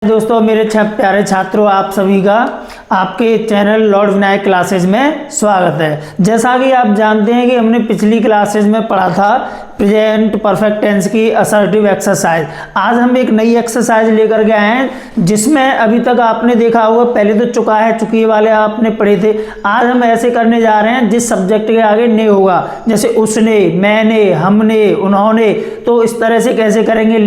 दोस्तों मेरे प्यारे छात्रों, आप सभी का आपके चैनल लॉर्ड विनायक क्लासेज में स्वागत है। जैसा कि आप जानते हैं कि हमने पिछली क्लासेज में पढ़ा था प्रेजेंट परफेक्ट टेंस की असर्टिव एक्सरसाइज। आज हम एक नई एक्सरसाइज लेकर के आए हैं जिसमें अभी तक आपने देखा होगा, पहले तो चुका है चुकी वाले आपने पढ़े थे। आज हम ऐसे करने जा रहे हैं जिस सब्जेक्ट के आगे ने होगा, जैसे उसने, मैंने, हमने, उन्होंने। तो इस तरह से कैसे करेंगे,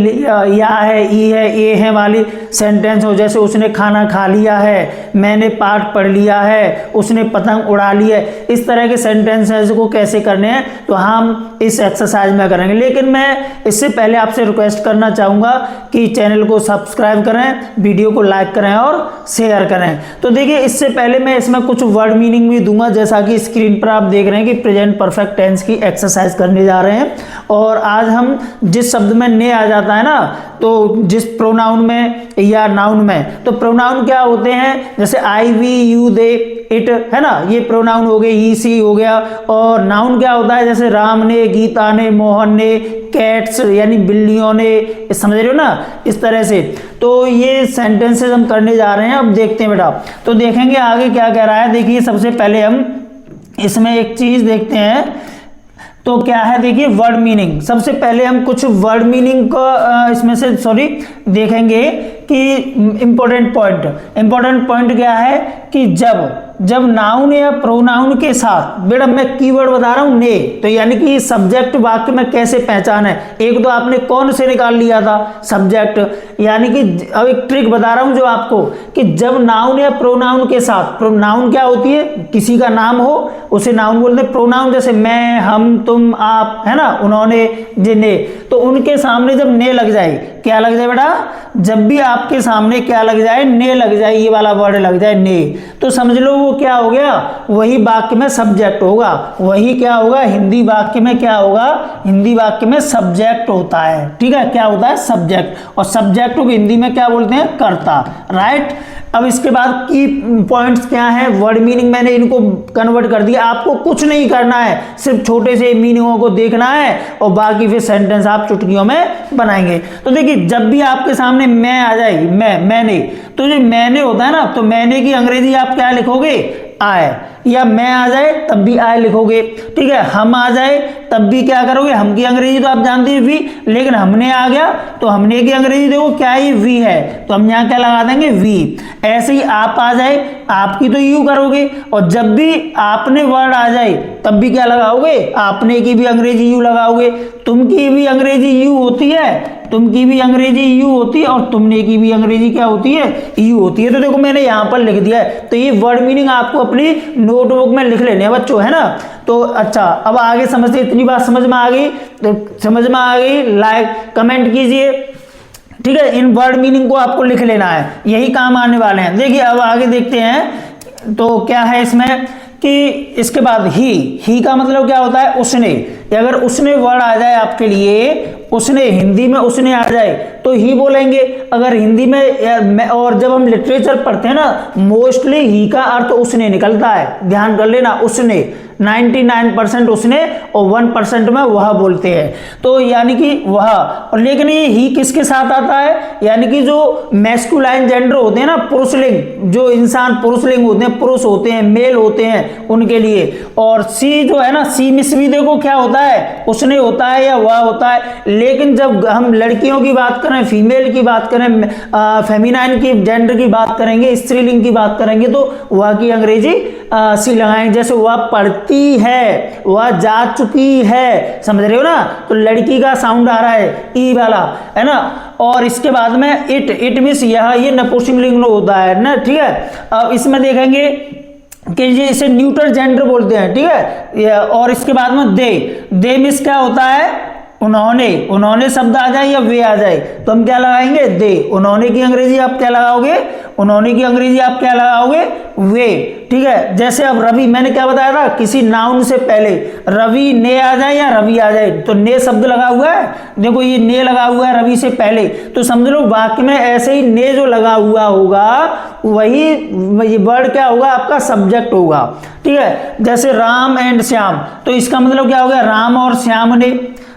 या है, ई है, ए है वाली सेंटेंस हो, जैसे उसने खाना खा लिया है, मैंने पाठ पढ़ लिया है, उसने पतंग उड़ा ली है। इस तरह के सेंटेंसेस को कैसे करने हैं तो हम इस एक्सरसाइज में करेंगे। लेकिन मैं इससे पहले आपसे रिक्वेस्ट करना चाहूँगा कि चैनल को सब्सक्राइब करें, वीडियो को लाइक करें और शेयर करें। तो देखिए, इससे पहले मैं इसमें कुछ वर्ड मीनिंग भी दूंगा, जैसा कि स्क्रीन पर आप देख रहे हैं कि प्रेजेंट परफेक्ट टेंस की एक्सरसाइज करने जा रहे हैं। और आज हम जिस शब्द में ने आ जाता है ना, तो जिस प्रोनाउन में या नाउन में, तो प्रोनाउन क्या होते हैं, जैसे आई, वी, यू, दे, इट, है ना, ये प्रोनाउन हो गए, ही, सी हो गया। और नाउन क्या होता है, जैसे राम ने, गीता ने, मोहन ने, कैट्स यानी बिल्लियों ने, समझ रहे हो ना, इस तरह से। तो ये सेंटेंसेस हम करने जा रहे हैं। अब देखते हैं बेटा, तो देखेंगे आगे क्या कह रहा है। देखिए, सबसे पहले हम इसमें एक चीज देखते हैं, तो क्या है, देखिए वर्ड मीनिंग। सबसे पहले हम कुछ वर्ड मीनिंग को इसमें से देखेंगे कि इंपॉर्टेंट पॉइंट क्या है कि जब नाउन या प्रोनाउन के साथ, बेटा मैं कीवर्ड बता रहा हूं ने, तो यानी कि सब्जेक्ट वाक्य में कैसे पहचान है। एक तो आपने कौन से निकाल लिया था, सब्जेक्ट, यानी कि अब एक ट्रिक बता रहा हूं जो आपको, कि जब नाउन या प्रोनाउन के साथ, प्रोनाउन क्या होती है, किसी का नाम हो उसे नाउन बोलते हैं। प्रोनाउन जैसे मैं, हम, तुम, आप, है ना, उन्होंने, जिन्हें, तो उनके सामने जब ने लग जाए, क्या लग जाए बेटा, जब भी आपके सामने क्या लग जाए, ने लग जाए, ये वाला वर्ड लग जाए ने, तो समझ लो वो क्या हो गया, वही वाक्य में सब्जेक्ट होगा। वही क्या होगा, हिंदी वाक्य में क्या होगा, हिंदी वाक्य में सब्जेक्ट होता है। ठीक है, क्या होता है, सब्जेक्ट। और सब्जेक्ट को हिंदी में क्या बोलते हैं, कर्ता। राइट। अब इसके बाद की पॉइंट्स क्या है, वर्ड मीनिंग मैंने इनको कन्वर्ट कर दिया। आपको कुछ नहीं करना है, सिर्फ छोटे से मीनिंगों को देखना है और बाकी फिर सेंटेंस आप चुटकियों में बनाएंगे। तो देखिए, जब भी आपके सामने मैं आ जाएगी, मैंने, तो जो मैंने होता है ना, तो मैंने की अंग्रेजी आप क्या लिखोगे, आए, या मैं आ जाए तब भी आए लिखोगे। ठीक है, हम आ जाए तब भी क्या करोगे, हम की अंग्रेजी तो आप जानते हैं वी, लेकिन हमने आ गया तो हमने की अंग्रेजी देखो क्या है, वी है, तो हम यहाँ क्या लगा देंगे, वी। ऐसे ही आप आ जाए, आपकी तो यू करोगे, और जब भी आपने वर्ड आ जाए तब भी क्या लगाओगे, आपने की भी अंग्रेजी यू लगाओगे। तुम की भी अंग्रेजी यू होती है, तुम की भी अंग्रेजी यू होती है, और तुमने की भी अंग्रेजी क्या होती है, यू होती है। तो देखो मैंने यहाँ पर लिख दिया है। तो ये वर्ड मीनिंग आपको अपनी नोटबुक में लिख लेने हैं बच्चों, है ना। तो अच्छा, अब आगे समझते, इतनी बात समझ में आ गई, तो समझ में आ गई, लाइक कमेंट कीजिए। ठीक है, इन वर्ड मीनिंग को आपको लिख लेना है, यही काम आने वाले हैं। देखिए अब आगे देखते हैं, तो क्या है इसमें कि इसके बाद ही का मतलब क्या होता है, उसने। अगर उसने वर्ड आ जाए आपके लिए, उसने, हिंदी में उसने आ जाए तो ही बोलेंगे। अगर हिंदी में, और जब हम लिटरेचर पढ़ते हैं ना, मोस्टली ही का अर्थ उसने निकलता है, ध्यान कर लेना। उसने 99% उसने और 1% में वह बोलते हैं, तो यानी कि वह। और लेकिन ये ही किसके साथ आता है, यानी कि जो मैस्कुलाइन जेंडर होते हैं ना, पुरुषलिंग, जो इंसान पुरुषलिंग होते हैं, पुरुष होते हैं, मेल होते हैं, उनके लिए। और सी जो है ना, सी मिस भी देखो क्या होता है, उसने होता है या वह होता है। लेकिन जब हम लड़कियों की बात करें, फीमेल की बात करें, फेमिनाइन की जेंडर की बात करेंगे, स्त्रीलिंग की बात करेंगे, तो वह की अंग्रेजी सी लगाएंगे। जैसे वह पढ़ती है, वह जा चुकी है, समझ रहे हो ना, तो लड़की का साउंड आ रहा है, ई वाला, है ना। और इसके बाद में इट मिस, यह, ये नपुंसकलिंग होता है ना। ठीक है, अब इसमें देखेंगे कि ये इसे न्यूट्रल जेंडर बोलते हैं। ठीक है, और इसके बाद में दे मिस क्या होता है, उन्होंने शब्द आ जाए या वे आ जाए तो हम क्या लगाएंगे, दे। उन्होंने की अंग्रेजी आप क्या लगाओगे, उन्होंने की अंग्रेजी आप क्या लगाओगे, वे। ठीक है, जैसे अब रवि, मैंने क्या बताया था, किसी नाउन से पहले रवि ने आ जाए या रवि आ जाए, तो ने शब्द लगा हुआ है, देखो ये ने लगा हुआ है रवि से पहले, तो समझ लो वाक्य में ऐसे ही ने जो लगा हुआ होगा वही वर्ड क्या होगा, आपका सब्जेक्ट होगा। ठीक है, जैसे राम एंड श्याम, तो इसका मतलब क्या हो गया, राम और श्याम ने,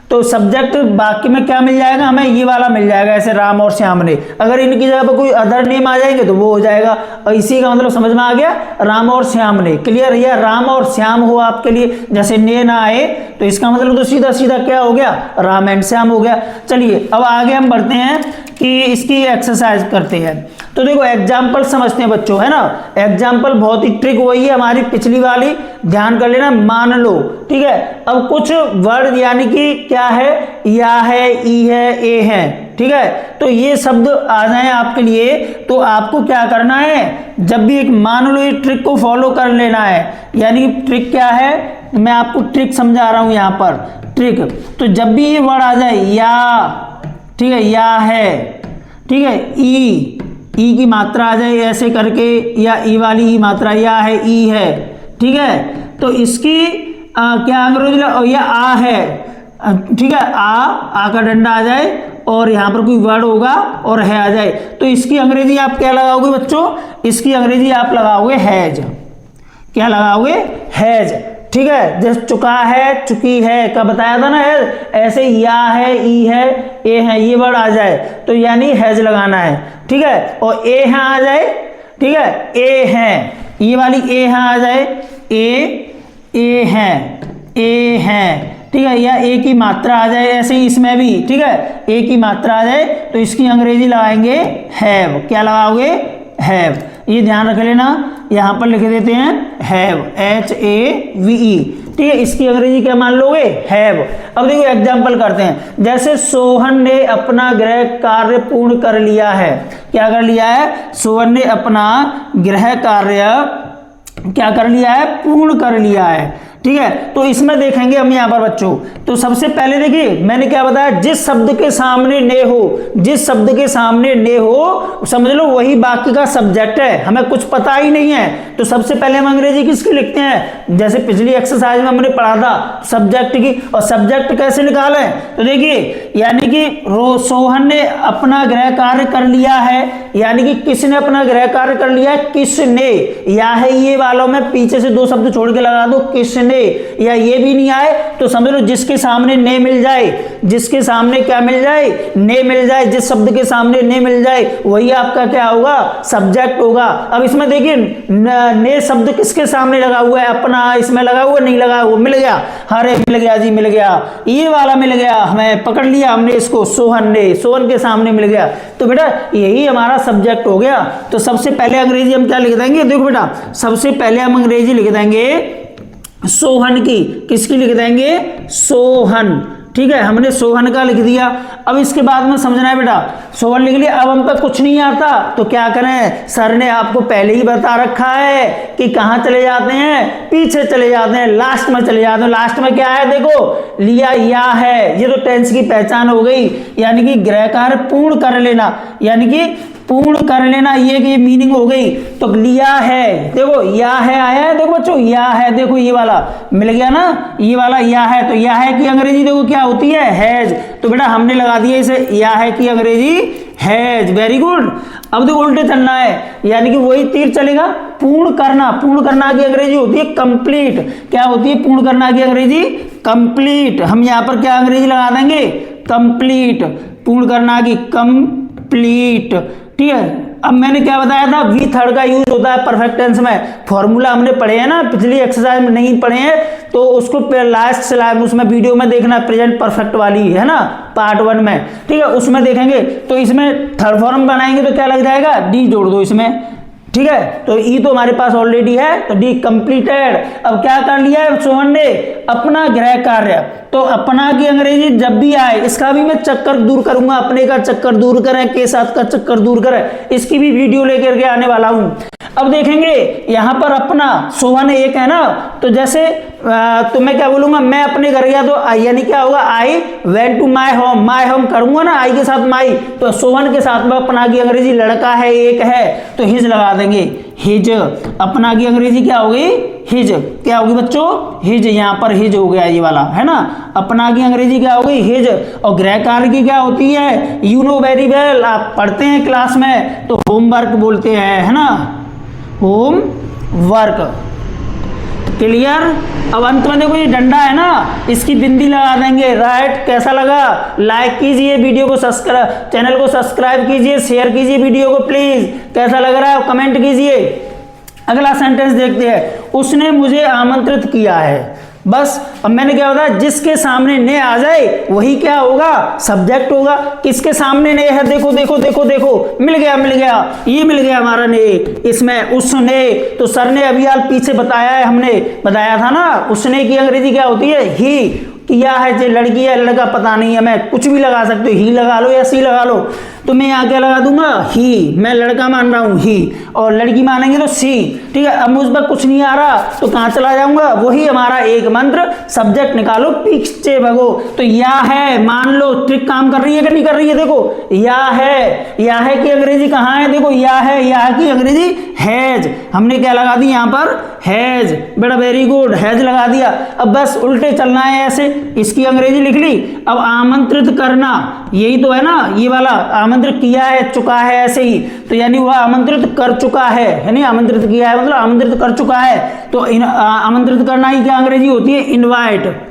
तो सब्जेक्ट बाकी में क्या मिल जाएगा हमें, ये वाला मिल जाएगा, ऐसे राम और श्याम ने। अगर इनकी जगह पर कोई अदर नेम आ जाएंगे तो वो हो जाएगा। और इसी का मतलब समझ में आ गया, राम और श्याम ने। क्लियर? या राम और श्याम हो आपके लिए, जैसे ने ना आए तो इसका मतलब तो सीधा सीधा क्या हो गया, राम एंड श्याम हो गया। चलिए अब आगे हम बढ़ते हैं कि इसकी एक्सरसाइज करते हैं। तो देखो एग्जाम्पल समझते हैं बच्चों, है ना। एग्जाम्पल बहुत ही ट्रिक वही है हमारी पिछली वाली, ध्यान कर लेना। मान लो, ठीक है, अब कुछ वर्ड यानी कि क्या है, या है, ई है, ए है, ठीक है, तो ये शब्द आ जाए आपके लिए, तो आपको क्या करना है, जब भी एक मान लो ये ट्रिक को फॉलो कर लेना है। यानी ट्रिक क्या है, मैं आपको ट्रिक समझा रहा हूं यहां पर, ट्रिक। तो जब भी ये वर्ड आ जाए या, ठीक है, या है, ठीक है, ई की मात्रा आ जाए ऐसे करके, या ई वाली ई मात्रा, या है, ई है, ठीक है, तो इसकी क्या अंग्रेजी, या आ है, ठीक है, आ का डंडा आ जाए और यहाँ पर कोई वर्ड होगा और है आ जाए, तो इसकी अंग्रेजी आप क्या लगाओगे बच्चों, इसकी अंग्रेजी आप लगाओगे हैज। क्या लगाओगे, हैज, ठीक है। जैसे चुका है, चुकी है का बताया था ना हैज, ऐसे या है, ई है, ए है, ये वर्ड आ जाए तो यानी हैज लगाना है, ठीक है। और ए है आ जाए, ठीक है, ए है, ये वाली ए है आ जाए, ए है, ए है, ठीक है, या ए की मात्रा आ जाए, ऐसे ही इसमें भी, ठीक है, ए की मात्रा आ जाए तो इसकी अंग्रेजी लगाएंगे हैव। क्या लगाओगे, हैव। ये ध्यान रख लेना, यहां पर लिख देते हैं हैव, HAVE, ठीक है। इसकी अंग्रेजी क्या मान लोगे, हैव। अब देखो एग्जांपल करते हैं, जैसे सोहन ने अपना गृह कार्य पूर्ण कर लिया है। क्या कर लिया है, सोहन ने अपना गृह कार्य क्या कर लिया है, पूर्ण कर लिया है, ठीक है। तो इसमें देखेंगे हम यहाँ पर बच्चों, तो सबसे पहले देखिए मैंने क्या बताया, जिस शब्द के सामने ने हो, जिस शब्द के सामने ने हो समझ लो वही बाकी का सब्जेक्ट है, हमें कुछ पता ही नहीं है। तो सबसे पहले हम अंग्रेजी किसकी लिखते हैं, जैसे पिछली एक्सरसाइज में हमने पढ़ा था सब्जेक्ट की। और सब्जेक्ट कैसे निकालें, तो देखिए यानी कि सोहन ने अपना गृह कार्य कर लिया है, यानी कि किसने अपना गृह कार्य कर लिया है, किसने। या है ये वालों में पीछे से दो शब्द छोड़ के लगा दो, किसने। या ये भी नहीं आए तो समझ लो जिसके सामने ने मिल जाए, जिसके सामने क्या मिल जाए, ने मिल जाए, जिस शब्द के सामने ने मिल जाए वही आपका क्या होगा, सब्जेक्ट होगा। अब इसमें देखिए ने शब्द किसके सामने लगा हुआ है, अपना इसमें लगा हुआ, नहीं लगा हुआ, मिल गया, अरे मिल गया जी, मिल गया, ये वाला मिल गया, हमें पकड़ लिया हमने इसको, सोहन ने, सोहन के सामने मिल गया, तो बेटा यही हमारा सब्जेक्ट हो गया। तो सबसे पहले अंग्रेजी हम क्या लिख देंगे, देखो बेटा सबसे पहले हम अंग्रेजी लिख देंगे सोहन की, किसकी लिख देंगे, सोहन, ठीक है, हमने सोहन का लिख दिया। अब इसके बाद में समझना है बेटा, सोहन लिख लिया, अब हमको कुछ नहीं आता तो क्या करें, सर ने आपको पहले ही बता रखा है कि कहाँ चले जाते हैं, पीछे चले जाते हैं, लास्ट में चले जाते हैं। लास्ट में क्या है, देखो लिया, या है, ये तो टेंस की पहचान हो गई, यानी कि गृह कार्य पूर्ण कर लेना, यानी कि पूर्ण कर लेना, ये की मीनिंग हो गई। तो लिया है, देखो या है आया है, देखो बच्चों या है, देखो ये वाला मिल गया ना, ये वाला या है, तो या है की अंग्रेजी देखो क्या होती है, हैज। तो बेटा हमने लगा दिया इसे, या है की अंग्रेजी हैज, वेरी गुड। अब देखो उल्टे चलना है, यानी कि वही तीर चलेगा, पूर्ण करना, पूर्ण करना की अंग्रेजी होती है कंप्लीट। क्या होती है पूर्ण करना की अंग्रेजी, कंप्लीट। हम यहाँ पर क्या अंग्रेजी लगा देंगे, कंप्लीट, पूर्ण करना की कंप्लीट, ठीक है। अब मैंने क्या बताया था, वी थर्ड का यूज होता है परफेक्ट टेंस में, फॉर्मूला हमने पढ़े हैं ना, पिछली एक्सरसाइज में नहीं पढ़े हैं तो उसको लास्ट स्लाइड उसमें वीडियो में देखना, प्रेजेंट परफेक्ट वाली है ना, पार्ट 1 में, ठीक है, उसमें देखेंगे। तो इसमें थर्ड फॉर्म बनाएंगे तो क्या लग जाएगा, डी जोड़ दो इसमें, ठीक है। तो ई तो हमारे पास ऑलरेडी है, तो डी कंप्लीटेड। अब क्या कर लिया है सोहन ने, अपना गृह कार्य। तो अपना की अंग्रेजी जब भी आए, इसका भी मैं चक्कर दूर करूंगा, अपने का चक्कर दूर करें, के साथ का चक्कर दूर करें, इसकी भी वीडियो लेकर के आने वाला हूं। अब देखेंगे यहां पर अपना सोहन एक है ना, तो जैसे तो मैं क्या बोलूंगा, मैं अपने घर गया, तो यानी क्या होगा, I went to my home, my home करूंगा ना, आई के साथ माई, तो सोहन के साथ में अपना की अंग्रेजी लड़का है, एक है, तो हिज लगा देंगे, हिज। अपना की अंग्रेजी क्या होगी, हिज। क्या होगी बच्चों, हिज, यहाँ पर हिज हो गया ये वाला, है ना। अपना की अंग्रेजी क्या होगी, हिज। और गृह कार्य की क्या होती है, यू नो वेरी वेल, आप पढ़ते हैं क्लास में, तो होमवर्क बोलते हैं, है ना, होम वर्क। क्लियर। अब अंत में देखो ये डंडा है ना, इसकी बिंदी लगा देंगे, राइट। कैसा लगा, लाइक कीजिए वीडियो को, सब्सक्राइब चैनल को सब्सक्राइब कीजिए, शेयर कीजिए वीडियो को प्लीज। कैसा लग रहा है कमेंट कीजिए। अगला सेंटेंस देखते हैं, उसने मुझे आमंत्रित किया है। बस अब मैंने क्या बताया, जिसके सामने ने आ जाए वही क्या होगा, सब्जेक्ट होगा। किसके सामने ने है, देखो देखो देखो देखो, मिल गया ये मिल गया हमारा ने इसमें। उसने, तो सर ने अभी यार पीछे बताया है, हमने बताया था ना, उसने की अंग्रेजी क्या होती है, ही। किया है, जो लड़की है लड़का पता नहीं है, मैं कुछ भी लगा सकते हो, ही लगा लो या सी लगा लो। तो मैं यहाँ क्या लगा दूंगा, ही। मैं लड़का मान रहा हूँ ही, और लड़की मानेंगे तो सी, ठीक है। अब मुझ पर कुछ नहीं आ रहा तो कहाँ चला जाऊंगा, वही हमारा एक मंत्र, सब्जेक्ट निकालो पीछे भगो। तो या है, मान लो ट्रिक काम कर रही है कि नहीं कर रही है, देखो या है की अंग्रेजी कहाँ है, देखो या है, या की अंग्रेजी हैज। हमने क्या लगा दी यहाँ पर, हैज। बेटा वेरी गुड, हैज लगा दिया। अब बस उल्टे चलना है ऐसे, इसकी अंग्रेजी लिख ली। अब आमंत्रित करना, यही तो है ना, ये वाला आमंत्रित किया है, चुका है, ऐसे ही। तो यानी वह आमंत्रित कर चुका है नहीं, आमंत्रित किया है मतलब आमंत्रित कर चुका है। तो आमंत्रित करना ही क्या अंग्रेजी होती है, इनवाइट।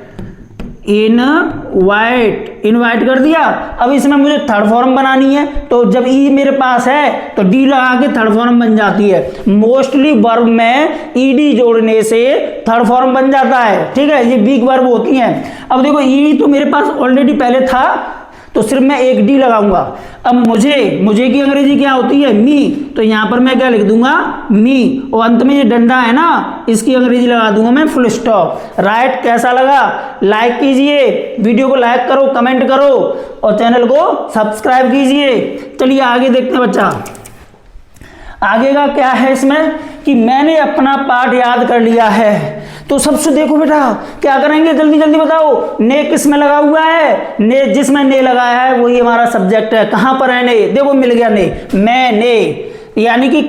इनवाइट कर दिया। अब इसमें मुझे थर्ड फॉर्म बनानी है, तो जब ई मेरे पास है तो डी लगा के थर्ड फॉर्म बन जाती है। मोस्टली वर्ब में ईडी जोड़ने से थर्ड फॉर्म बन जाता है, ठीक है। ये वीक वर्ब होती हैं। अब देखो ई तो मेरे पास ऑलरेडी पहले था, तो सिर्फ मैं एक डी लगाऊंगा। अब मुझे की अंग्रेजी क्या होती है, मी। तो यहां पर मैं क्या लिख दूंगा, मी। और अंत में ये डंडा है ना, इसकी अंग्रेजी लगा दूंगा मैं फुल स्टॉप, राइट। कैसा लगा, लाइक कीजिए, वीडियो को लाइक करो, कमेंट करो, और चैनल को सब्सक्राइब कीजिए। चलिए आगे देखते हैं बच्चा। आगे का क्या है इसमें, कि मैंने अपना पाठ याद कर लिया है। तो सबसे देखो बेटा क्या करेंगे, जल्दी जल्दी बताओ। ने किस में लगा हुआ है, ने जिसमें ने लगाया है वही हमारा सब्जेक्ट है। कहां पर है ने, देखो मिल गया ने, मैंने, यानी कि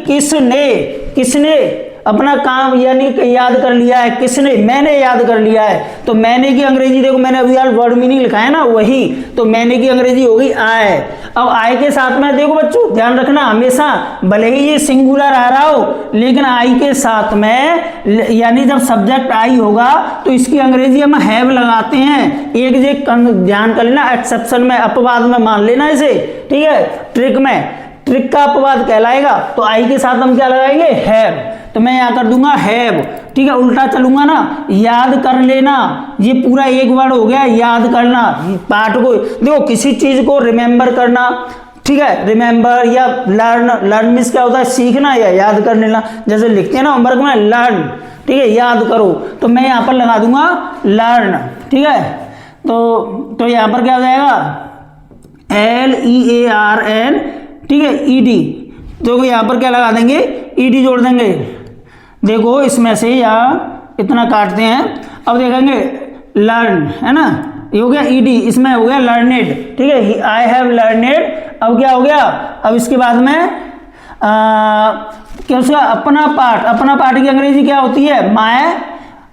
किसने अपना काम यानी याद कर लिया है, किसने, मैंने याद कर लिया है। तो मैंने की अंग्रेजी देखो, मैंने अभी यार वर्ड मीनिंग लिखा है ना वही, तो मैंने की अंग्रेजी हो गई आए। अब आए के साथ में देखो बच्चों ध्यान रखना, हमेशा भले ही ये सिंगुलर आ रहा हो, लेकिन आई के साथ में यानी जब सब्जेक्ट आई होगा तो इसकी अंग्रेजी हम हैव लगाते हैं। एक जो ध्यान कर लेना, एक्सेप्शन में, अपवाद में मान लेना इसे, ठीक है। ट्रिक का अपवाद कहलाएगा। तो आई के साथ हम क्या लगाएंगे, हैव। तो मैं यहां कर दूंगा हैव, ठीक है। उल्टा चलूंगा ना, याद कर लेना, ये पूरा एक वर्ड हो गया, याद करना। पाठ को देखो, किसी चीज को रिमेंबर करना, ठीक है, रिमेंबर या लर्न मीन्स क्या होता है, सीखना या याद कर लेना। जैसे लिखते हैं ना होमवर्क में, लर्न, ठीक है, याद करो। तो मैं यहां पर लगा दूंगा लर्न, ठीक है। तो यहां पर क्या हो जाएगा, LEARN, ठीक है, ED। तो यहाँ पर क्या लगा देंगे, ED जोड़ देंगे। देखो इसमें से या इतना काटते हैं, अब देखेंगे लर्न है ना, ये हो गया ED, इसमें हो गया लर्नेड, ठीक है, आई हैव लर्नेड। अब क्या हो गया, अब इसके बाद में क्या उसका अपना पाठ की अंग्रेजी क्या होती है,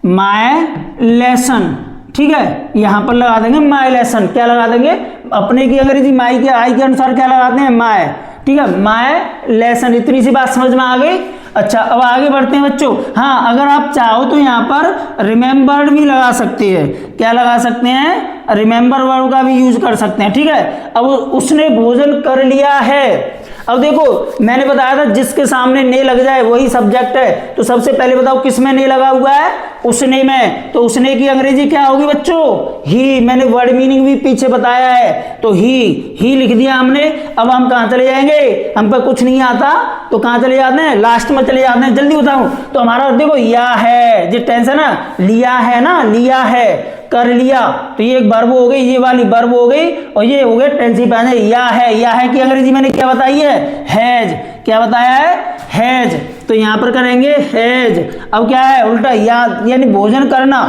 माय लेसन, ठीक है। यहां पर लगा देंगे माय लेसन। क्या लगा देंगे, अपने की अंग्रेजी माई के आई के अनुसार क्या लगाते हैं, माय, ठीक है, माय लेसन। इतनी सी बात समझ में आ गई। अच्छा अब आगे बढ़ते हैं बच्चों। हाँ अगर आप चाहो तो यहाँ पर रिमेंबर्ड भी लगा सकते हैं। क्या लगा सकते हैं, रिमेंबर वर्ड का भी यूज कर सकते हैं, ठीक है। अब उसने भोजन कर लिया है। अब देखो मैंने बताया था जिसके सामने ने लग जाए वही सब्जेक्ट है। तो सबसे पहले बताओ किस में ने लगा हुआ है, उसने में। तो उसने की अंग्रेजी क्या होगी बच्चों, ही। मैंने वर्ड मीनिंग भी पीछे बताया है, तो ही लिख दिया हमने। अब हम कहाँ चले जाएंगे, हम पर कुछ नहीं आता तो कहाँ चले जाते हैं, लास्ट में चले जाते हैं। जल्दी बताऊं तो हमारा देखो या है, जो टेंस है ना, लिया है ना, लिया है, कर लिया। तो ये एक वर्ब हो गई, ये वाली वर्ब हो गई, और ये हो गया टेंसिव पहले या है की अंग्रेजी मैंने क्या बताई है, हैज। क्या बताया है, हैज। तो यहां पर करेंगे हैज। अब क्या है उल्टा, याद यानी भोजन करना,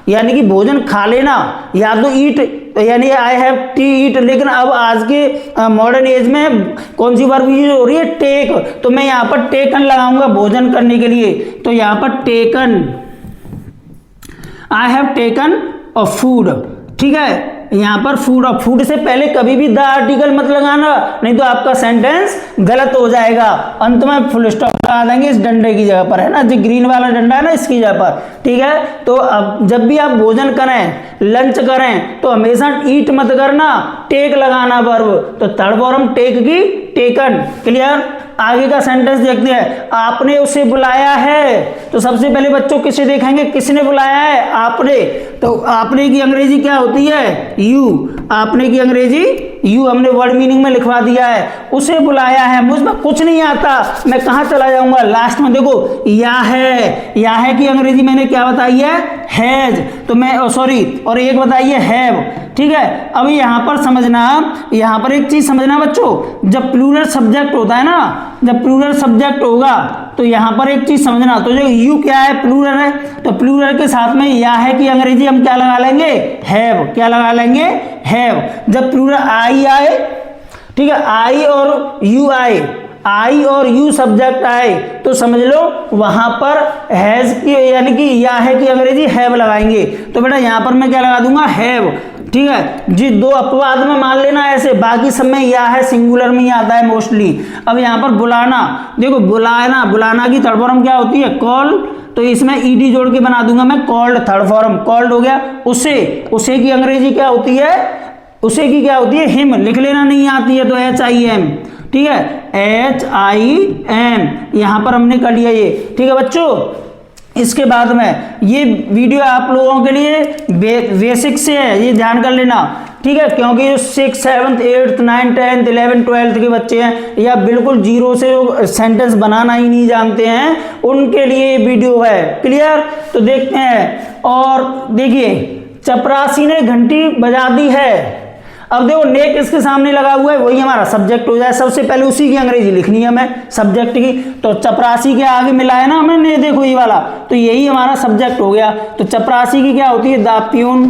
यानी कि भोजन खा लेना, या तो ईट, तो यानी आई हैव टू ईट। लेकिन अब आज के मॉडर्न एज में कौन सी वर्ब यूज हो रही है, टेक। तो मैं यहाँ पर टेकन लगाऊंगा भोजन करने के लिए। तो यहाँ पर taken, I have taken a food, ठीक है। यहाँ पर फूड, और फूड से पहले कभी भी द आर्टिकल मत लगाना, नहीं तो आपका सेंटेंस गलत हो जाएगा। अंत में फुल स्टॉप लगा देंगे इस डंडे की जगह पर, है ना, जो ग्रीन वाला डंडा है ना, इसकी जगह पर, ठीक है। तो अब जब भी आप भोजन करें, लंच करें, तो हमेशा ईट मत करना, टेक लगाना वर्ब। तो थर्ड फॉर्म टेक की टेकन। क्लियर। आगे का सेंटेंस देखते हैं। आपने उसे बुलाया है, तो सबसे पहले बच्चों किसे देखेंगे, किसने बुलाया है, आपने। तो आपने की अंग्रेजी क्या होती है, यू। आपने की अंग्रेजी यू, हमने वर्ड मीनिंग में लिखवा दिया है। उसे बुलाया है, मुझमें कुछ नहीं आता, मैं कहाँ चला जाऊंगा, लास्ट में देखो या है। या है की अंग्रेजी मैंने क्या बताई है, हैज। तो मैं सॉरी, और एक बताइए हैव, ठीक है। अब यहाँ पर समझना, यहाँ पर एक चीज समझना बच्चों, जब प्लूरल सब्जेक्ट होता है ना, जब प्लूरल सब्जेक्ट होगा तो यहाँ पर एक चीज समझना, तो जो यू क्या है, प्लूरल है, तो प्लूरल के साथ में या है की अंग्रेजी हम क्या लगा लेंगे, हैव। क्या लगा लेंगे, हैव। जब प्लूरल आई आए, ठीक है, आई और यू आए, आई और यू सब्जेक्ट आए, तो समझ लो वहां पर हैज की यानी कि या है की अंग्रेजी हैव लगाएंगे। तो बेटा यहाँ पर मैं क्या लगा दूंगा, हैव, ठीक है जी। दो अपवाद में मान लेना ऐसे, बाकी सब में या है सिंगुलर में ही आता है मोस्टली। अब यहाँ पर बुलाना, देखो बुलाना, बुलाना की थर्ड फॉर्म क्या होती है, कॉल। तो इसमें ईडी जोड़ के बना दूंगा मैं, कॉल्ड, थर्ड फॉर्म कॉल्ड हो गया। उसे, उसे की अंग्रेजी क्या होती है, उसे की क्या होती है, हिम। लिख लेना नहीं आती है तो HIM, ठीक है, HIM, यहां पर हमने कर लिया ये, ठीक है बच्चों। इसके बाद में ये वीडियो आप लोगों के लिए बेसिक से है, ये ध्यान कर लेना, ठीक है, क्योंकि जो 6th 7th 8th 9th 10th 11th 12th के बच्चे हैं, या बिल्कुल जीरो से जो सेंटेंस बनाना ही नहीं जानते हैं, उनके लिए ये वीडियो है। क्लियर। तो देखते हैं, और देखिए चपरासी ने घंटी बजा दी है। अब देखो ने किसके सामने लगा हुआ है, वही हमारा सब्जेक्ट हो जाए। सबसे पहले उसी की अंग्रेजी लिखनी है हमें, सब्जेक्ट की। तो चपरासी के आगे मिला है ना हमें ने, देखो ये वाला, तो यही हमारा सब्जेक्ट हो गया। तो चपरासी की क्या होती है, द प्यून,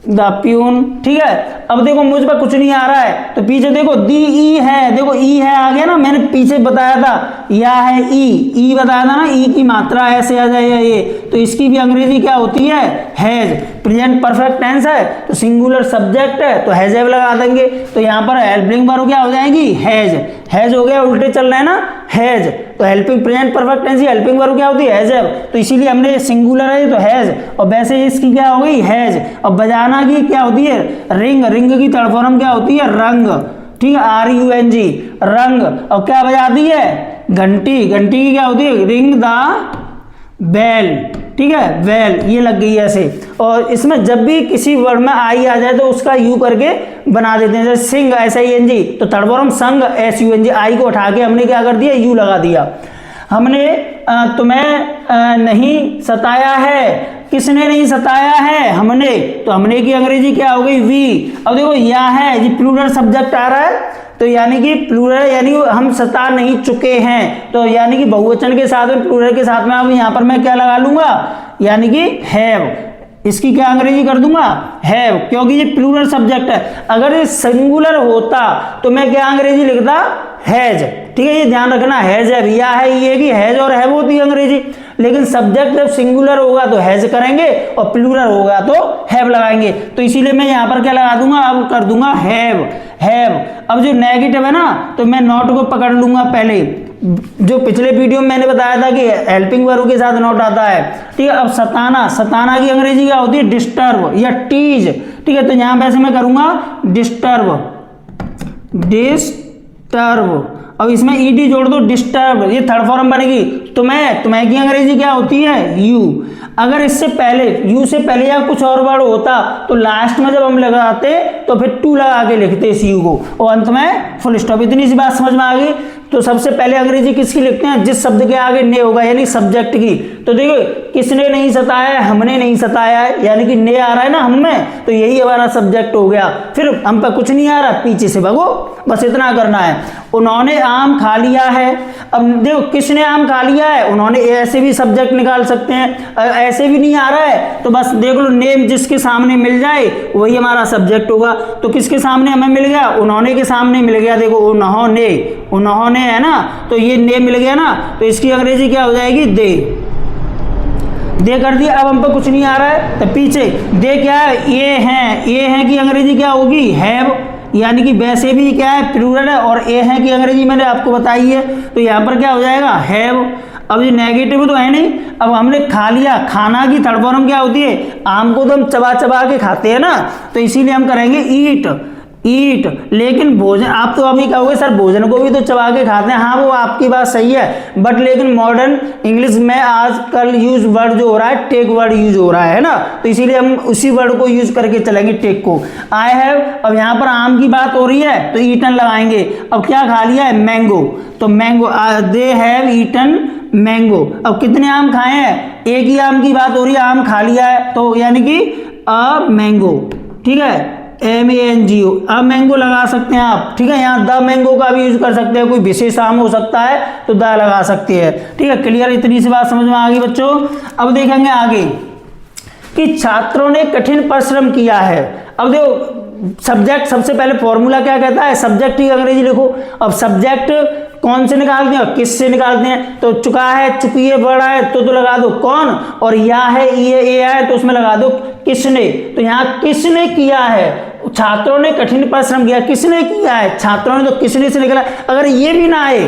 द प्यून, ठीक है। अब देखो मुझ पर कुछ नहीं आ रहा है, तो पीछे देखो दी ई है, देखो ई है आ गया ना, मैंने पीछे बताया था या है ई बताया था ना, ई की मात्रा ऐसे आ जाएगा ये। तो इसकी भी अंग्रेजी क्या होती है, हैज। प्रेजेंट परफेक्ट टेंस है तो सिंगुलर सब्जेक्ट है तो हैज लगा देंगे। तो यहाँ पर हेल्पिंग वर्ब क्या हो जाएगी, हैज। हैज हो गया, उल्टे चल रहे हैं ना, हैज। तो हेल्पिंग प्रेजेंट परफेक्ट टेंस की हेल्पिंग वर्ब क्या होती है, हैज। तो इसीलिए हमने सिंगुलर है तो हैज, और वैसे इसकी क्या हो गई, हैज। और बजाना की क्या होती है, रिंग। रिंग की थर्ड फॉर्म क्या होती है, रंग, ठीक है, RUNG, रंग। और क्या बजाती है, घंटी। घंटी की क्या होती है, रिंग द बेल, ठीक है, बेल, ये लग गई ऐसे। और इसमें जब भी किसी वर्ड में आई आ जाए तो उसका यू करके बना देते हैं, जैसे सिंग SING, तो थर्ड फॉर्म संग SUNG, आई को उठा के हमने क्या कर दिया, यू लगा दिया। हमने तुम्हें नहीं सताया है, किसने नहीं सताया है, हमने। तो हमने की अंग्रेजी क्या हो गई, वी। अब देखो या है, ये प्लूरल सब्जेक्ट आ रहा है, तो यानी कि प्लूरल, यानी हम सता नहीं चुके हैं, तो यानी कि बहुवचन के साथ में, प्लूरल के साथ में, अब यहाँ पर मैं क्या लगा लूंगा, यानी कि हैव। इसकी क्या अंग्रेजी कर दूंगा, हैव, क्योंकि ये प्लूरल सब्जेक्ट है। अगर ये सिंगुलर होता तो मैं क्या अंग्रेजी लिखता, हैज, ठीक है, ये ध्यान रखना, हैज है, या है, ये की हैज और हैव होती है अंग्रेजी। लेकिन सब्जेक्ट जब सिंगुलर होगा तो हैज करेंगे, और प्लूरल होगा तो हैव लगाएंगे। तो इसीलिए मैं यहाँ पर क्या लगा दूंगा, अब कर दूंगा हैव, हैव। अब जो नेगेटिव है ना, तो मैं नॉट को पकड़ लूंगा पहले। जो पिछले वीडियो में मैंने बताया था कि हेल्पिंग वर्ब के साथ नॉट आता है, ठीक है। अब सताना, सताना की अंग्रेजी क्या होती है, डिस्टर्ब या टीज, ठीक है। तो यहाँ वैसे मैं करूंगा डिस्टर्ब, डिस्टर्ब। अब इसमें ईडी जोड़ दो, डिस्टर्ब, ये थर्ड फॉर्म बनेगी। तुम्हें, तुम्हें की अंग्रेजी क्या होती है, यू। अगर इससे पहले, यू से पहले या कुछ और वर्ड होता तो लास्ट में जब हम लगाते तो फिर टू लगा के लिखते इस यू को, और अंत में फुल स्टॉप। इतनी सी बात समझ में आ गई। तो सबसे पहले अंग्रेजी किसकी लिखते हैं, जिस शब्द के आगे ने होगा, यानी सब्जेक्ट की। तो देखो किसने नहीं सताया है, हमने नहीं सताया है, यानी कि ने आ रहा है ना हम में, तो यही हमारा सब्जेक्ट हो गया। फिर हम पे कुछ नहीं आ रहा, पीछे से भगो, बस इतना करना है। उन्होंने आम खा लिया है। अब देखो किसने आम खा लिया है, उन्होंने, ऐसे भी सब्जेक्ट निकाल सकते हैं। ऐसे भी नहीं आ रहा है तो बस देख लो, नेम जिसके सामने मिल जाए वही हमारा सब्जेक्ट होगा। तो किसके सामने हमें मिल गया, उन्होंने के सामने मिल गया, देखो उन्होंने, उन्होंने है ना, तो ये ने मिल गया ना, तो इसकी अंग्रेजी क्या हो जाएगी, दे। दे कर दिया। अब हम पर कुछ नहीं आ रहा है तो पीछे दे क्या है, ये है कि अंग्रेजी क्या होगी, हैव, यानी कि वैसे भी क्या है प्लूरल है, और ए है कि अंग्रेजी मैंने आपको बताई है, तो यहाँ पर क्या हो जाएगा, हैव। अब ये नेगेटिव तो है नहीं, अब हमने खा लिया, खाना की थर्ड फॉर्म क्या होती है, आम को तो हम चबा चबा के खाते हैं ना, तो इसीलिए हम करेंगे ईट, ईट। लेकिन भोजन, आप तो अभी कहोगे सर भोजन को भी तो चबा के खाते हैं, हाँ वो आपकी बात सही है, बट लेकिन मॉडर्न इंग्लिश में आजकल यूज वर्ड जो हो रहा है टेक वर्ड यूज हो रहा है ना, तो इसीलिए हम उसी वर्ड को यूज करके चलेंगे, टेक को। आई हैव, अब यहाँ पर आम की बात हो रही है तो ईटन लगाएंगे। अब क्या खा लिया है, मैंगो, तो mango, they have eaten mango. अब कितने आम खाए हैं, एक ही आम की बात हो रही है, आम खा लिया है, तो यानी कि अ मैंगो, ठीक है, MANGO, अब मैंगो लगा सकते हैं आप, ठीक है। यहाँ द मैंगो का भी यूज कर सकते हैं, कोई विशेष आम हो सकता है तो द लगा सकते हैं, ठीक है। क्लियर, इतनी सी बात समझ में आ गई बच्चों। अब देखेंगे आगे कि छात्रों ने कठिन परिश्रम किया है। अब देखो सब्जेक्ट, सबसे पहले फॉर्मूला क्या कहता है, सब्जेक्ट की अंग्रेजी लिखो। अब सब्जेक्ट कौन से निकालते हैं और किस से निकालते हैं, तो चुका है, चुकी है, बड़ा है तो लगा दो कौन, और या है, ये है तो उसमें लगा दो किसने। तो यहाँ किसने किया है, छात्रों ने कठिन परिश्रम किया, किसने किया है, छात्रों ने, तो किसने से निकला। अगर ये भी ना आए,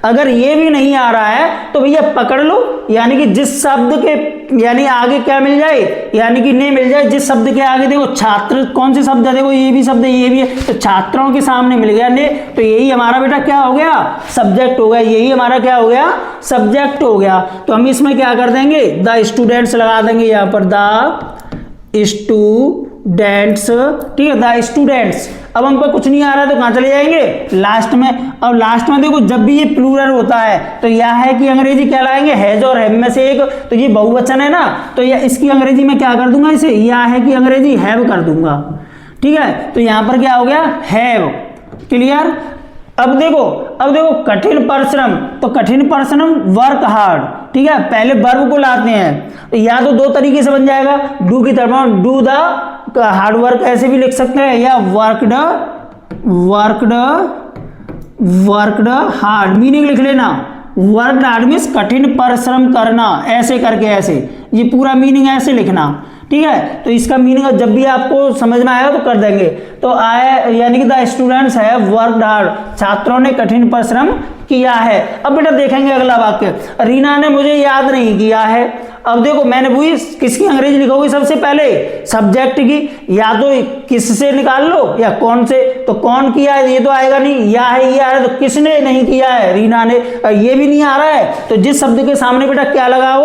अगर ये भी नहीं आ रहा है तो भैया पकड़ लो, यानी कि जिस शब्द के यानी आगे क्या मिल जाए, यानी कि ने मिल जाए, जिस शब्द के आगे देखो छात्र कौन से शब्द है, देखो ये भी शब्द है, ये भी है, तो छात्रों के सामने मिल गया ने, तो यही हमारा बेटा क्या हो गया, सब्जेक्ट हो गया, यही हमारा क्या हो गया, सब्जेक्ट हो गया। तो हम इसमें क्या कर देंगे, द स्टूडेंट्स लगा देंगे यहाँ पर, द स्टूडेंट्स, ठीक है, द स्टूडेंट्स। अब हम पर कुछ नहीं आ रहा है तो कहाँ चले जाएंगे, लास्ट में। अब लास्ट में देखो जब भी ये प्लूरल होता है तो यह है कि अंग्रेजी क्या लगाएंगे, हैज और हैव में से एक, तो ये बहुवचन है ना, तो ये इसकी अंग्रेजी में क्या कर दूंगा, इसे यह है कि अंग्रेजी हैव कर दूंगा, ठीक है। तो यहां पर क्या हो गया, हैव। क्लियर। अब देखो कठिन परिश्रम, तो कठिन परिश्रम वर्क हार्ड, ठीक है, पहले वर्ब को लाते हैं, तो या तो दो तरीके से बन जाएगा, डू की तरफ डू द हार्ड वर्क ऐसे भी लिख सकते हैं, या वर्कड हार्ड, मीनिंग लिख लेना, वर्कड हार्ड मीन्स कठिन परिश्रम करना, ऐसे करके ऐसे, ये पूरा मीनिंग ऐसे लिखना, ठीक है। तो इसका मीनिंग जब भी आपको समझ में आएगा तो कर देंगे। तो आए यानी कि द स्टूडेंट्स है वर्कड हार्ड, छात्रों ने कठिन परिश्रम किया है। अब बेटा देखेंगे अगला वाक्य, रीना ने मुझे याद नहीं किया है। अब देखो मैंने वही किसकी अंग्रेजी लिखोगी, सबसे पहले सब्जेक्ट की, या तो किस से निकाल लो या कौन से, तो कौन किया है ये तो आएगा नहीं, या है ये आ रहा है तो किसने नहीं किया है, रीना ने। ये भी नहीं आ रहा है तो जिस शब्द के सामने बेटा क्या लगाओ,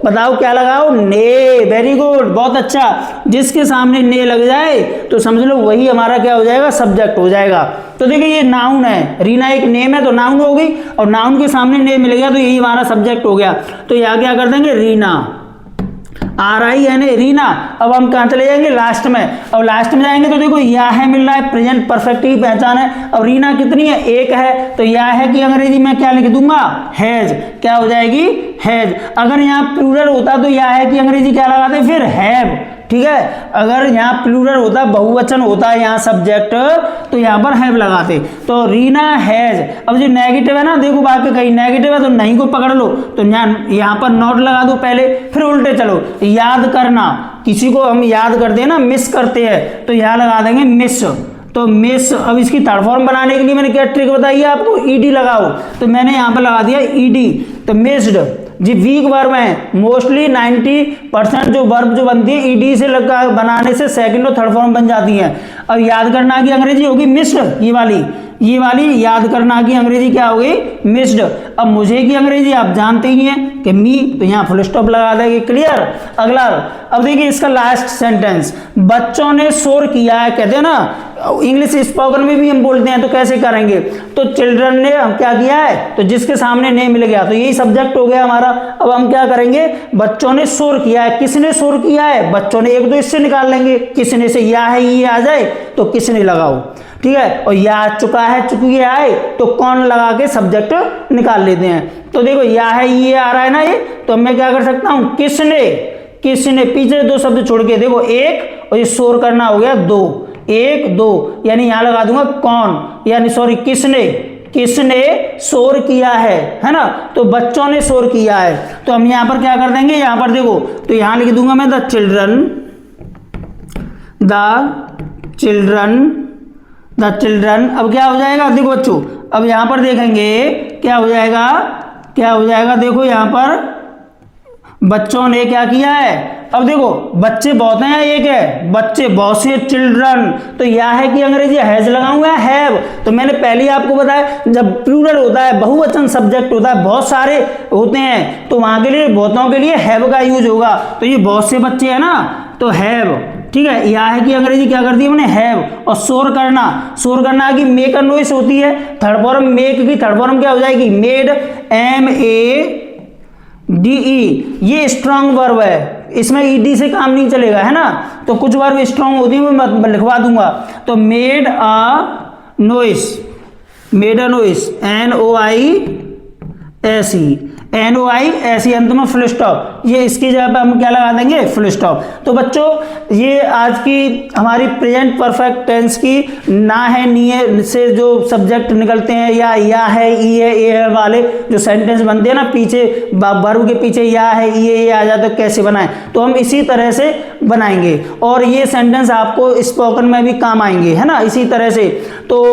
बताओ क्या लगाओ, ने। वेरी गुड, बहुत अच्छा, जिसके सामने ने लग जाए तो समझ लो वही हमारा क्या हो जाएगा, सब्जेक्ट हो जाएगा। तो देखिए ये नाउन है, रीना एक नेम है तो नाउन हो गई, और नाउन के सामने ने मिल गया तो यही हमारा सब्जेक्ट हो गया। तो यहाँ क्या कर देंगे, रीना, RINA, रीना। अब हम कहाँ चले जाएंगे, लास्ट में। अब लास्ट में जाएंगे तो देखो या है मिल रहा है, प्रेजेंट परफेक्ट की पहचान है। अब रीना कितनी है, एक है, तो या है कि अंग्रेजी में क्या लिख दूंगा, हैज, क्या हो जाएगी, हैज। अगर यहाँ प्लूरल होता तो या है कि अंग्रेजी क्या लगाते, फिर हैव, ठीक है। अगर यहाँ प्लूरल होता, बहुवचन होता यहाँ सब्जेक्ट, तो यहाँ पर हैव लगाते। तो रीना हैज। अब जो नेगेटिव है ना, देखो बाकी कहीं नेगेटिव है तो नहीं को पकड़ लो, तो यहाँ पर नॉट लगा दो पहले, फिर उल्टे चलो। याद करना, किसी को हम याद करते हैं ना, मिस करते हैं, तो यहाँ लगा देंगे मिस, तो मिस। अब इसकी थर्ड फॉर्म बनाने के लिए मैंने क्या ट्रिक बताई है आपको, ईडी लगाओ, तो मैंने यहाँ पर लगा दिया ईडी, तो मिस्ड। जी वीक वर्ब है, मोस्टली 90% जो वर्ब जो बनती है ईडी से लगा बनाने से सेकंड और थर्ड फॉर्म बन जाती है। अब याद करना की अंग्रेजी होगी मिस्ड, ये वाली याद करना की अंग्रेजी क्या होगी, मिस्ड। अब मुझे की अंग्रेजी आप जानते ही हैं कि मी, तो यहाँ फुल स्टॉप लगा देंगे। क्लियर। अगला, अब देखिए इसका लास्ट सेंटेंस, बच्चों ने शोर किया है, कहते हैं ना इंग्लिश स्पोकन में भी हम बोलते हैं, तो कैसे करेंगे, तो चिल्ड्रन ने हम क्या किया है, तो जिसके सामने ने मिल गया तो यही सब्जेक्ट हो गया हमारा। अब हम क्या करेंगे, बच्चों ने शोर किया है, किसने शोर किया है, बच्चों ने, एक तो इससे निकाल लेंगे, किसने से, या है ये आ जाए तो किसने लगाओ, ठीक है। और या चुका है, चुकी आए तो कौन लगा के सब्जेक्ट निकाल लेते हैं। तो देखो या है ये आ रहा है ना, ये तो मैं क्या कर सकता हूं, किसने, पीछे दो शब्द छोड़ के देखो, एक, और ये शोर करना हो गया दो, एक दो, यानी यहां लगा दूंगा कौन, यानी सॉरी किसने, किसने शोर किया है ना, तो बच्चों ने शोर किया है। तो हम यहाँ पर क्या कर देंगे, यहाँ पर देखो, तो यहाँ लिख दूंगा मैं द चिल्ड्रन। अब क्या हो जाएगा, देखो बच्चों, अब यहाँ पर देखेंगे क्या हो जाएगा, देखो यहाँ पर बच्चों ने क्या किया है। अब देखो बच्चे बहुत हैं, एक है बच्चे बहुत से, चिल्ड्रन, तो यह है कि अंग्रेजी हैज लगाऊंगा, हैव। तो मैंने पहले ही आपको बताया, जब प्लूरल होता है, बहुवचन सब्जेक्ट होता है, बहुत सारे होते हैं, तो वहां के लिए, बहुतों के लिए हैव का यूज होगा। तो ये बहुत से बच्चे हैं ना, तो हैव, ठीक है। यह है कि अंग्रेजी क्या करती है, मैंने हैव। और शोर करना की मेक अ नॉइस होती है, थर्ड फॉर्म मेक की थर्ड फॉर्म क्या हो जाएगी, मेड, MADE। ये स्ट्रांग वर्ब है, इसमें ED से काम नहीं चलेगा, है ना। तो कुछ वर्ब स्ट्रांग होती है, मैं लिखवा दूंगा। तो मेड अ नॉइस, NOISE अंत में फुल स्टॉप, ये इसकी जगह पे हम क्या लगा देंगे, फुल स्टॉप। तो बच्चों ये आज की हमारी प्रेजेंट परफेक्ट टेंस की ना है नी है से जो सब्जेक्ट निकलते हैं, या है, ई है, ए है वाले जो सेंटेंस बनते हैं ना, पीछे वर्ब के पीछे या है, ई है, ए आ जाए, तो कैसे बनाएं, तो हम इसी तरह से बनाएंगे। और ये सेंटेंस आपको स्पोकन में भी काम आएंगे, है ना, इसी तरह से। तो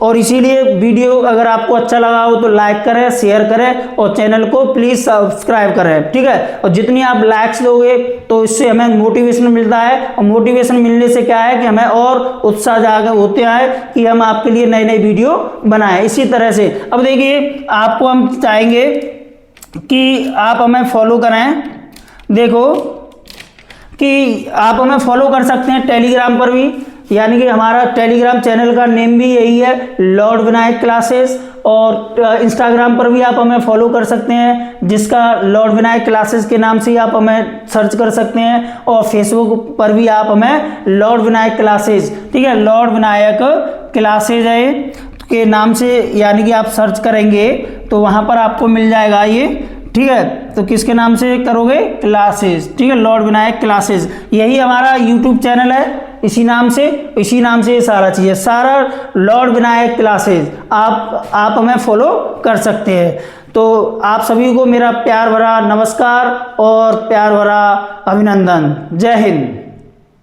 और इसीलिए वीडियो अगर आपको अच्छा लगा हो तो लाइक करें, शेयर करें, और चैनल को प्लीज सब्सक्राइब करें, ठीक है। और जितनी आप लाइक्स दोगे तो इससे हमें मोटिवेशन मिलता है, और मोटिवेशन मिलने से क्या है कि हमें और उत्साह जागर होते हैं कि हम आपके लिए नई नई वीडियो बनाएं, इसी तरह से। अब देखिए, आपको हम चाहेंगे कि आप हमें फॉलो करें, देखो कि आप हमें फॉलो कर सकते हैं टेलीग्राम पर भी, यानी कि हमारा टेलीग्राम चैनल का नेम भी यही है, लॉर्ड विनायक क्लासेस। और इंस्टाग्राम पर भी आप हमें फॉलो कर सकते हैं, जिसका लॉर्ड विनायक क्लासेस के नाम से आप हमें सर्च कर सकते हैं। और फेसबुक पर भी आप हमें लॉर्ड विनायक क्लासेस, ठीक है, लॉर्ड विनायक क्लासेस है के नाम से, यानी कि आप सर्च करेंगे तो वहाँ पर आपको मिल जाएगा ये, ठीक है। तो किसके नाम से करोगे, क्लासेस, ठीक है, लॉर्ड विनायक क्लासेस, यही हमारा यूट्यूब चैनल है, इसी नाम से ये सारा चीज़ है, सारा लॉर्ड विनायक क्लासेस। आप हमें फॉलो कर सकते हैं। तो आप सभी को मेरा प्यार भरा नमस्कार और प्यार भरा अभिनंदन। जय हिंद।